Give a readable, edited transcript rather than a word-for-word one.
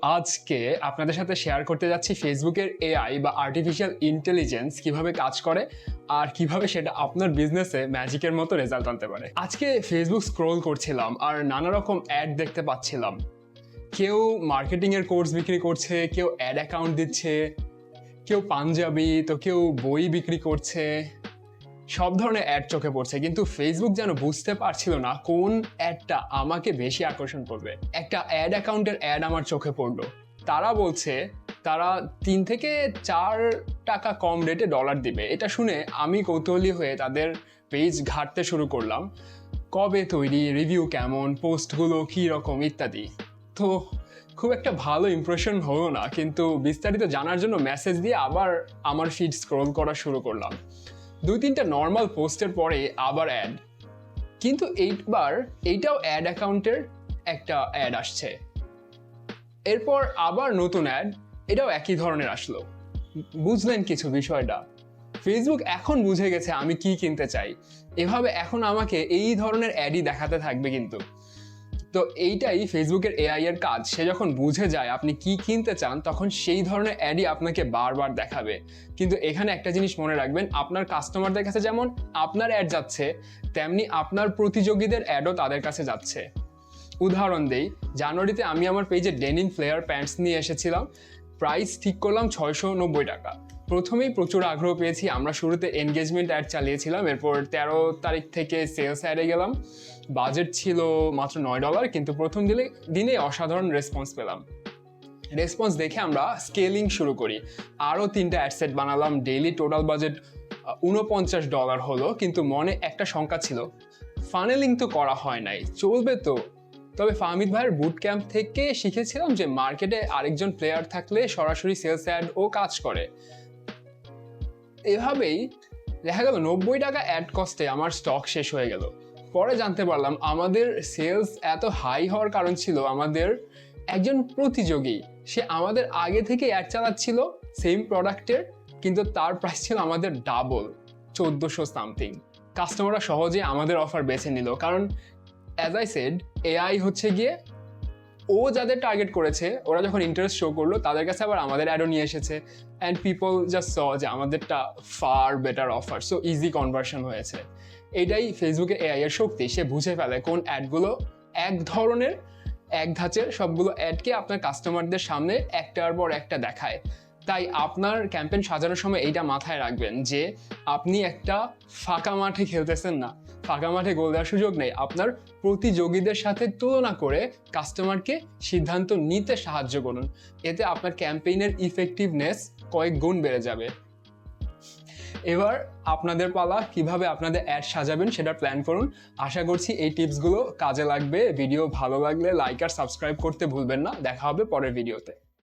আজকে আপনাদের সাথে শেয়ার করতে যাচ্ছি ফেসবুকের এআই বা আর্টিফিশিয়াল ইন্টেলিজেন্স কিভাবে কাজ করে আর কিভাবে সেটা আপনার বিজনেসে ম্যাজিকের মতো রেজাল্ট আনতে পারে। আজকে ফেসবুক স্ক্রোল করছিলাম আর নানা রকম অ্যাড দেখতে পাচ্ছিলাম। কেউ মার্কেটিংয়ের কোর্স বিক্রি করছে, কেউ অ্যাড অ্যাকাউন্ট দিচ্ছে, কেউ পাঞ্জাবি, তো কেউ বই বিক্রি করছে, সব ধরনের অ্যাড চোখে পড়ছে। কিন্তু ফেসবুক যেন বুঝতে পারছিল না কোন অ্যাডটা আমাকে বেশি আকর্ষণ করবে। একটা অ্যাড অ্যাকাউন্টের অ্যাড আমার চোখে পড়লো। তারা বলছে তারা 3 থেকে 4 টাকা কম রেটে ডলার দিবে। এটা শুনে আমি কৌতূহলী হয়ে তাদের পেজ ঘাঁটতে শুরু করলাম। কবে তৈরি, রিভিউ কেমন, পোস্টগুলো কী রকম ইত্যাদি। তো খুব একটা ভালো ইমপ্রেশন হলো না, কিন্তু বিস্তারিত জানার জন্য মেসেজ দিয়ে আবার আমার ফিড স্ক্রোল করা শুরু করলাম। 2-3টা নর্মাল পোস্টের পরে আবার অ্যাড, কিন্তু এইটাও অ্যাড অ্যাকাউন্টের একটা অ্যাড আসছে। এরপর আবার নতুন অ্যাড, এটাও একই ধরনের আসলো। বুঝলেন কিছু বিষয়টা? ফেসবুক এখন বুঝে গেছে আমি কি কিনতে চাই। এভাবে এখন আমাকে এই ধরনের অ্যাডই দেখাতে থাকবে। কিন্তু তো এইটাই ফেসবুকের এআই এর কাজ। সে যখন বুঝে যায় আপনি কি কিনতে চান, তখন সেই ধরনের অ্যাডই আপনাকে বারবার দেখাবে। কিন্তু এখানে একটা জিনিস মনে রাখবেন, আপনার কাস্টমারদের কাছে যেমন আপনার অ্যাড যাচ্ছে, তেমনি আপনার প্রতিযোগীদের অ্যাডও তাদের কাছে যাচ্ছে। উদাহরণ দেই, জানুয়ারিতে আমি আমার পেজে ডেনিম ফ্লেয়ার প্যান্টস নিয়ে এসেছিলাম। প্রাইস ঠিক করলাম 690 টাকা। প্রথমেই প্রচুর আগ্রহ পেয়েছি। আমরা শুরুতে এনগেজমেন্ট অ্যাড চালিয়েছিলাম, এরপর 13 তারিখ থেকে সেলস অ্যাডে গেলাম। বাজেট ছিল মাত্র $9, কিন্তু প্রথম দিনে অসাধারণ রেসপন্স পেলাম। রেসপন্স দেখে আমরা স্কেলিং শুরু করি। আরও 3টা অ্যাডসেট বানালাম। ডেইলি টোটাল বাজেট $49 হলো, কিন্তু মনে একটা শঙ্কা ছিল, ফানেলিং তো করা হয় নাই, চলবে তো? তবে ফাহমিদ ভাইয়ের বুট ক্যাম্প থেকে শিখেছিলাম যে মার্কেটে আরেকজন প্লেয়ার থাকলে সরাসরি সেলস অ্যাড ও কাজ করে। এভাবেই দেখা গেল 90 টাকা অ্যাড কস্টে আমার স্টক শেষ হয়ে গেল। পরে জানতে পারলাম আমাদের সেলস এত হাই হওয়ার কারণ ছিল আমাদের একজন প্রতিযোগী। সে আমাদের আগে থেকে অ্যাড চালাচ্ছিল সেম প্রোডাক্টের, কিন্তু তার প্রাইস ছিল আমাদের ডাবল, 1400 সামথিং। কাস্টমাররা সহজে আমাদের অফার বেছে নিল, কারণ অ্যাজ আই সেড, এআই হচ্ছে গিয়ে ও যাদের টার্গেট করেছে, ওরা যখন ইন্টারেস্ট শো করলো তাদের কাছে আবার আমাদের অ্যাডও নিয়ে এসেছে। অ্যান্ড পিপল জাস্ট স যে আমাদেরটা far better offer, so easy conversion হয়েছে। এটাই ফেসবুকে এআই এর শক্তি। সে বুঝে ফেলে কোন অ্যাডগুলো এক ধরনের, এক ধাঁচের সবগুলো অ্যাডকে আপনার কাস্টমারদের সামনে একটার পর একটা দেখায়। তাই আপনার ক্যাম্পেইন সাজানোর সময় এইটা মাথায় রাখবেন যে আপনি একটা ফাঁকা মাঠে খেলতেছেন না, ফাঁকা মাঠে গোল দেওয়ার সুযোগ নেই। আপনার প্রতিযোগীদের সাথে তুলনা করে কাস্টমারকে সিদ্ধান্ত নিতে সাহায্য করুন। এতে আপনার ক্যাম্পেইনের ইফেক্টিভনেস কয়েক গুণ বেড়ে যাবে। এবার আপনাদের পালা, কিভাবে আপনাদের অ্যাড সাজাবেন সেটা প্ল্যান করুন। আশা করছি এই টিপসগুলো কাজে লাগবে। ভিডিও ভালো লাগলে লাইক আর সাবস্ক্রাইব করতে ভুলবেন না। দেখা হবে পরের ভিডিওতে।